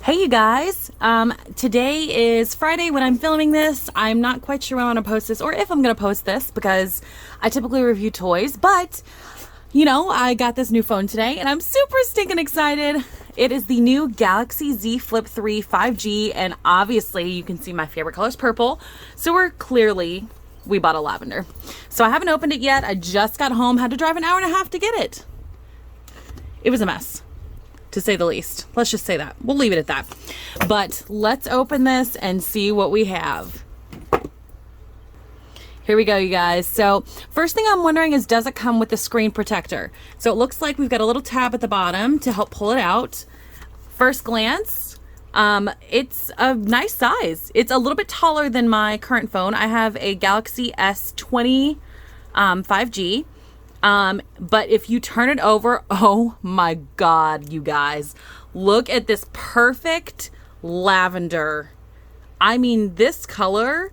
Hey you guys, today is Friday when I'm filming this. I'm not quite sure when I'm going to post this or if I'm going to post this because I typically review toys, but you know, I got this new phone today and I'm super stinking excited. It is the new Galaxy Z Flip 3 5G, and obviously you can see my favorite color is purple, so we bought a lavender. So I haven't opened it yet. I just got home, had to drive an hour and a half to get it. It was a mess, to say the least. Let's just say that. We'll leave it at that. But let's open this and see what we have. Here we go, you guys. So first thing I'm wondering is, does it come with a screen protector? So it looks like we've got a little tab at the bottom to help pull it out. First glance, it's a nice size. It's a little bit taller than my current phone. I have a Galaxy S20 5G. But if you turn it over, oh my God, you guys, look at this perfect lavender. I mean, this color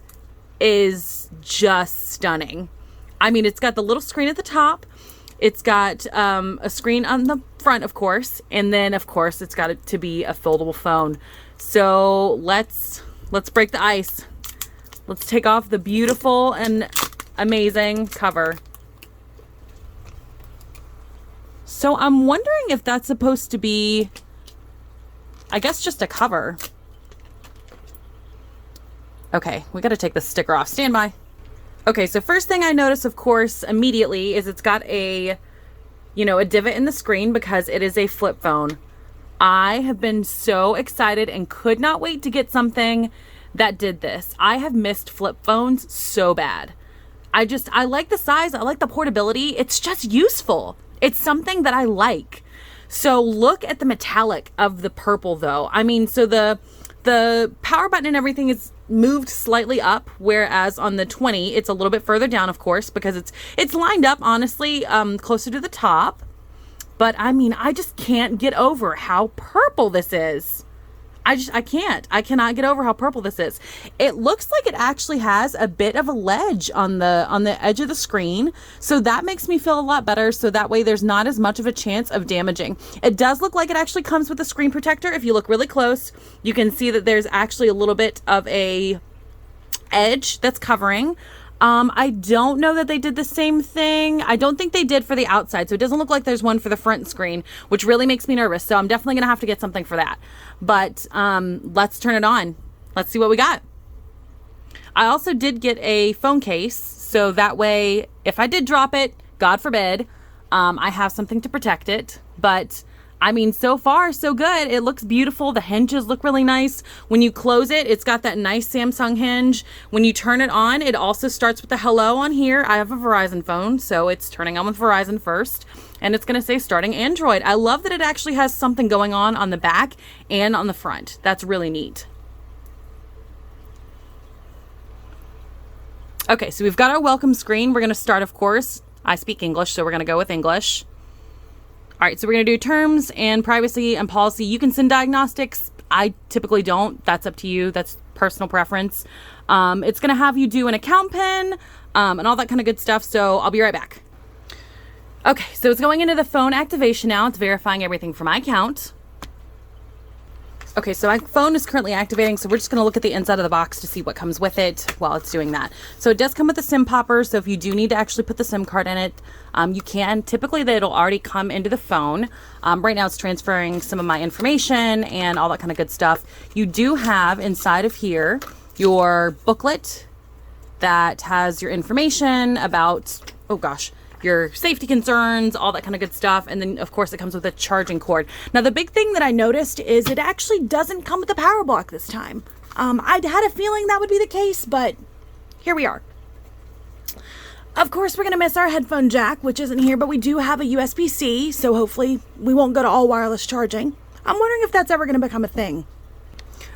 is just stunning. I mean, it's got the little screen at the top. It's got a screen on the front, of course. And then, of course, it's got to be a foldable phone. So let's break the ice. Let's take off the beautiful and amazing cover. So I'm wondering if that's supposed to be, I guess, just a cover. Okay, we got to take the sticker off. Stand by. Okay, so first thing I notice, of course, immediately is it's got a divot in the screen because it is a flip phone. I have been so excited and could not wait to get something that did this. I have missed flip phones so bad. I like the size. I like the portability. It's just useful. It's something that I like. So look at the metallic of the purple though. I mean, so the power button and everything is moved slightly up, whereas on the 20, it's a little bit further down, of course, because it's lined up, honestly, closer to the top. But I mean, I just can't get over how purple this is. I cannot get over how purple this is. It looks like it actually has a bit of a ledge on the edge of the screen. So that makes me feel a lot better. So that way there's not as much of a chance of damaging. It does look like it actually comes with a screen protector. If you look really close, you can see that there's actually a little bit of a edge that's covering. I don't know that they did the same thing. I don't think they did for the outside. So it doesn't look like there's one for the front screen, which really makes me nervous. So I'm definitely going to have to get something for that. But let's turn it on. Let's see what we got. I also did get a phone case. So that way, if I did drop it, God forbid, I have something to protect it. But I mean, so far, so good. It looks beautiful. The hinges look really nice. When you close it, it's got that nice Samsung hinge. When you turn it on, it also starts with the hello on here. I have a Verizon phone, so it's turning on with Verizon first. And it's going to say starting Android. I love that it actually has something going on the back and on the front. That's really neat. Okay, so we've got our welcome screen. We're going to start, of course. I speak English, so we're going to go with English. All right, so we're going to do terms and privacy and policy. You can send diagnostics. I typically don't. That's up to you. That's personal preference. It's going to have you do an account PIN and all that kind of good stuff. So I'll be right back. Okay, so it's going into the phone activation now. It's verifying everything for my account. Okay, so my phone is currently activating, so we're just going to look at the inside of the box to see what comes with it while it's doing that. So it does come with a SIM popper, so if you do need to actually put the SIM card in it, you can. Typically, it'll already come into the phone. Right now, it's transferring some of my information and all that kind of good stuff. You do have inside of here your booklet that has your information about, oh gosh, your safety concerns, all that kind of good stuff. And then, of course, it comes with a charging cord. Now, the big thing that I noticed is it actually doesn't come with a power block this time. I'd had a feeling that would be the case, but here we are. Of course, we're going to miss our headphone jack, which isn't here, but we do have a USB-C, so hopefully we won't go to all wireless charging. I'm wondering if that's ever going to become a thing.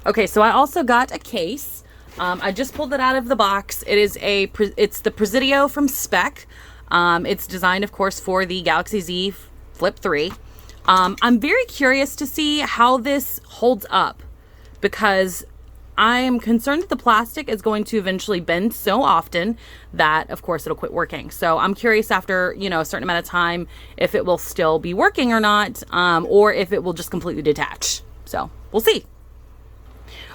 Okay, so I also got a case. I just pulled it out of the box. It's the Presidio from Spec. It's designed, of course, for the Galaxy Z Flip 3. I'm very curious to see how this holds up because I am concerned that the plastic is going to eventually bend so often that, of course, it'll quit working. So I'm curious after, a certain amount of time if it will still be working or not, or if it will just completely detach. So we'll see.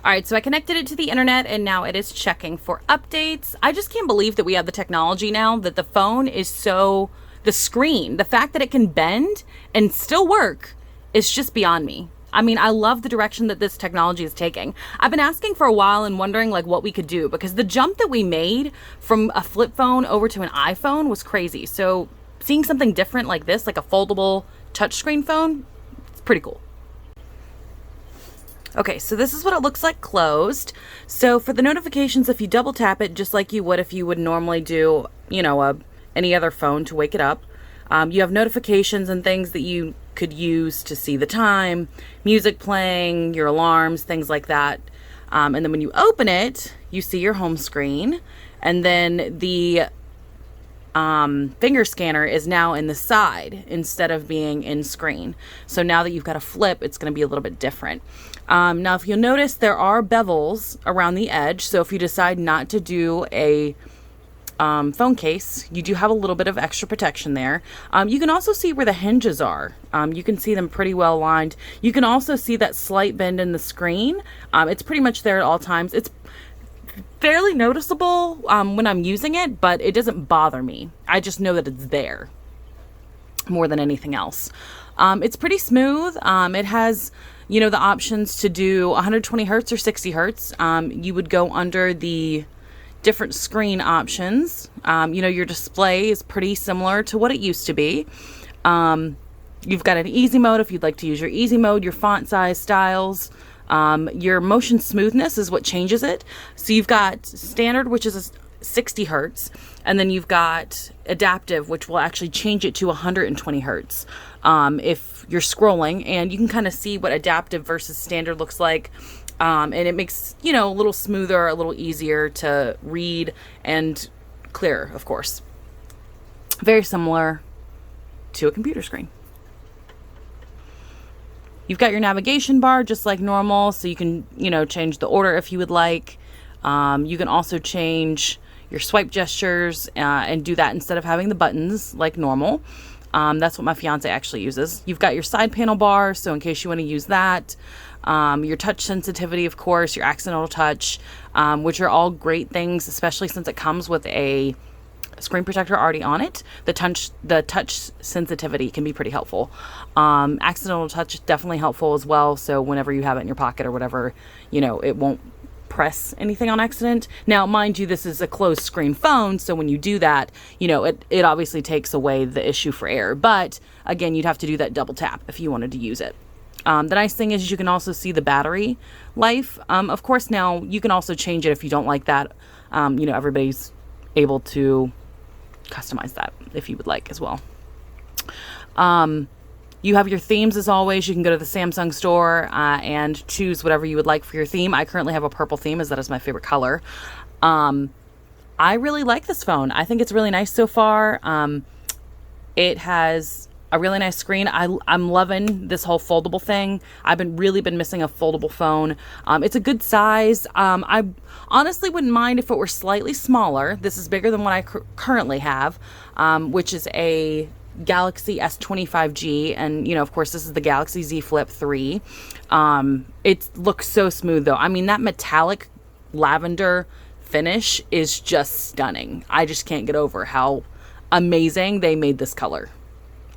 All right, so I connected it to the internet and now it is checking for updates. I just can't believe that we have the technology now that the phone is so, the screen, the fact that it can bend and still work is just beyond me. I mean, I love the direction that this technology is taking. I've been asking for a while and wondering like what we could do, because the jump that we made from a flip phone over to an iPhone was crazy. So seeing something different like this, like a foldable touchscreen phone, it's pretty cool. Okay, so this is what it looks like closed. So for the notifications, if you double tap it, just like you would if you would normally do, you know, any other phone to wake it up, you have notifications and things that you could use to see the time, music playing, your alarms, things like that. And then when you open it, you see your home screen, and then the finger scanner is now in the side instead of being in screen. So now that you've got a flip, it's going to be a little bit different. Now, if you'll notice, there are bevels around the edge. So if you decide not to do a phone case, you do have a little bit of extra protection there. You can also see where the hinges are. You can see them pretty well lined. You can also see that slight bend in the screen. It's pretty much there at all times. It's fairly noticeable when I'm using it, but it doesn't bother me. I just know that it's there more than anything else. It's pretty smooth. It has, you know, the options to do 120 hertz or 60 hertz. You would go under the different screen options. You know, your display is pretty similar to what it used to be. You've got an easy mode if you'd like to use your easy mode, your font size, styles. Your motion smoothness is what changes it. So you've got standard, which is 60 hertz, and then you've got adaptive, which will actually change it to 120 hertz if you're scrolling, and you can kind of see what adaptive versus standard looks like. And it makes, you know, a little smoother, a little easier to read and clearer, of course. Very similar to a computer screen. You've got your navigation bar just like normal, so you can, you know, change the order if you would like. You can also change your swipe gestures and do that instead of having the buttons like normal. That's what my fiance actually uses. You've got your side panel bar, so in case you want to use that. Your touch sensitivity, of course, your accidental touch, which are all great things, especially since it comes with a screen protector already on it. The touch sensitivity can be pretty helpful. Accidental touch definitely helpful as well. So whenever you have it in your pocket or whatever, you know, it won't press anything on accident. Now, mind you, this is a closed screen phone, so when you do that, you know, it obviously takes away the issue for error. But again, you'd have to do that double tap if you wanted to use it. The nice thing is you can also see the battery life. Of course, now you can also change it if you don't like that. You know, everybody's able to customize that if you would like as well. You have your themes as always. You can go to the Samsung store and choose whatever you would like for your theme. I currently have a purple theme, as that is my favorite color. I really like this phone. I think it's really nice so far. It has a really nice screen. I'm loving this whole foldable thing. I've really been missing a foldable phone. It's a good size. I honestly wouldn't mind if it were slightly smaller. This is bigger than what I currently have, which is a Galaxy S25G. And, you know, of course, this is the Galaxy Z Flip 3. It looks so smooth, though. I mean, that metallic lavender finish is just stunning. I just can't get over how amazing they made this color.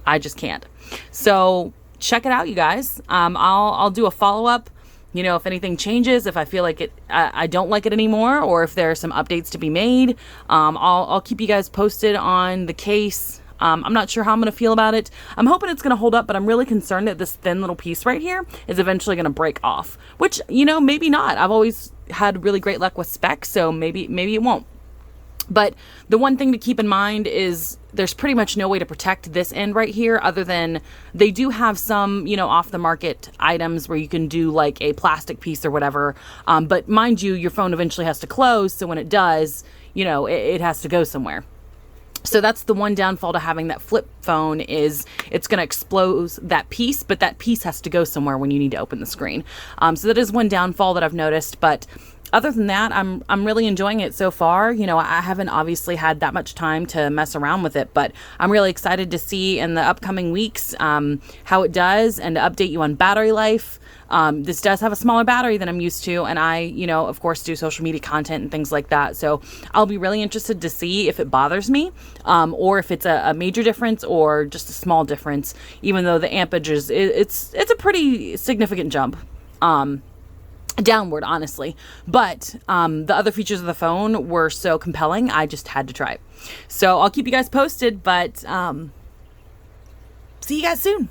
I just can't. So check it out, you guys. I'll do a follow-up, you know, if anything changes, if I feel like I don't like it anymore, or if there are some updates to be made. I'll keep you guys posted on the case. I'm not sure how I'm going to feel about it. I'm hoping it's going to hold up, but I'm really concerned that this thin little piece right here is eventually going to break off, which, you know, maybe not. I've always had really great luck with specs, so maybe it won't. But the one thing to keep in mind is there's pretty much no way to protect this end right here, other than they do have some, you know, off the market items where you can do like a plastic piece or whatever. But mind you, your phone eventually has to close. So when it does, you know, it has to go somewhere. So that's the one downfall to having that flip phone, is it's going to expose that piece, but that piece has to go somewhere when you need to open the screen. So that is one downfall that I've noticed, but other than that, I'm really enjoying it so far. You know, I haven't obviously had that much time to mess around with it, but I'm really excited to see in the upcoming weeks how it does, and to update you on battery life. This does have a smaller battery than I'm used to, and I, you know, of course, do social media content and things like that. So I'll be really interested to see if it bothers me, or if it's a major difference or just a small difference. Even though the ampage is, it's a pretty significant jump. Downward, honestly. But the other features of the phone were so compelling, I just had to try it. So I'll keep you guys posted, but see you guys soon.